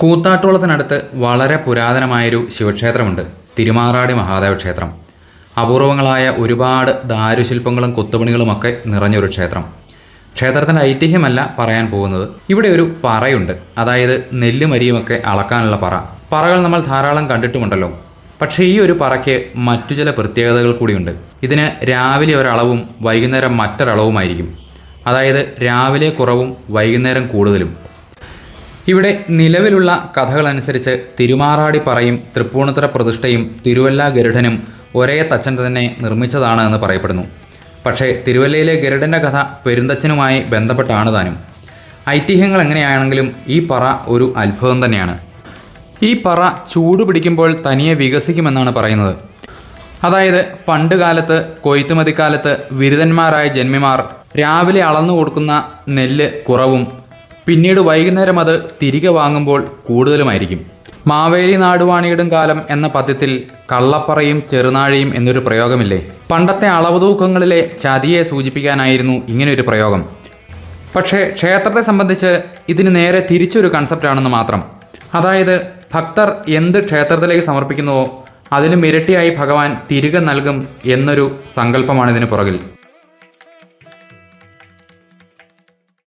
കൂത്താട്ടുകുളത്തിനടുത്ത് വളരെ പുരാതനമായൊരു ശിവക്ഷേത്രമുണ്ട്. തിരുമാറാടി മഹാദേവ ക്ഷേത്രം. അപൂർവങ്ങളായ ഒരുപാട് ദാരുശില്പങ്ങളും കൊത്തുപണികളുമൊക്കെ നിറഞ്ഞൊരു ക്ഷേത്രം. ക്ഷേത്രത്തിൻ്റെ ഐതിഹ്യമല്ല പറയാൻ പോകുന്നത്. ഇവിടെ ഒരു പറയുണ്ട്, അതായത് നെല്ലുമരിയുമൊക്കെ അളക്കാനുള്ള പറ. പറകൾ നമ്മൾ ധാരാളം കണ്ടിട്ടുമുണ്ടല്ലോ. പക്ഷേ ഈ ഒരു പറയ്ക്ക് മറ്റു ചില പ്രത്യേകതകൾ കൂടിയുണ്ട്. ഇതിന് രാവിലെ ഒരളവും വൈകുന്നേരം മറ്റൊരളവുമായിരിക്കും. അതായത് രാവിലെ കുറവും വൈകുന്നേരം കൂടുതലും. ഇവിടെ നിലവിലുള്ള കഥകളനുസരിച്ച് തിരുമാറാടി പറയും തൃപ്പൂണിത്തുറ പ്രതിഷ്ഠയും തിരുവല്ല ഗരുഡനും ഒരേ തച്ചൻ തന്നെ നിർമ്മിച്ചതാണ് എന്ന് പറയപ്പെടുന്നു. പക്ഷേ തിരുവല്ലയിലെ ഗരുഡൻ്റെ കഥ പെരുന്തച്ഛനുമായി ബന്ധപ്പെട്ടാണ് താനും. ഐതിഹ്യങ്ങൾ എങ്ങനെയാണെങ്കിലും ഈ പറ ഒരു അത്ഭുതം തന്നെയാണ്. ഈ പറ ചൂട് പിടിക്കുമ്പോൾ തനിയെ വികസിക്കുമെന്നാണ് പറയുന്നത്. അതായത് പണ്ട് കാലത്ത് കൊയ്ത്തുമതിക്കാലത്ത് ബിരുദന്മാരായ ജന്മിമാർ രാവിലെ അളന്നു കൊടുക്കുന്ന നെല്ല് കുറവും പിന്നീട് വൈകുന്നേരം അത് തിരികെ വാങ്ങുമ്പോൾ കൂടുതലുമായിരിക്കും. മാവേലി നാടുവാണിയിടും കാലം എന്ന പദ്യത്തിൽ കള്ളപ്പറയും ചെറുനാഴിയും എന്നൊരു പ്രയോഗമില്ലേ? പണ്ടത്തെ അളവ് തൂക്കങ്ങളിലെ ചതിയെ സൂചിപ്പിക്കാനായിരുന്നു ഇങ്ങനെയൊരു പ്രയോഗം. പക്ഷേ ക്ഷേത്രത്തെ സംബന്ധിച്ച് ഇതിന് നേരെ തിരിച്ചൊരു കൺസെപ്റ്റാണെന്ന് മാത്രം. അതായത് ഭക്തർ എന്ത് ക്ഷേത്രത്തിലേക്ക് സമർപ്പിക്കുന്നുവോ അതിലും ഇരട്ടിയായി ഭഗവാൻ തിരികെ നൽകും എന്നൊരു സങ്കല്പമാണ് ഇതിന് പുറകിൽ.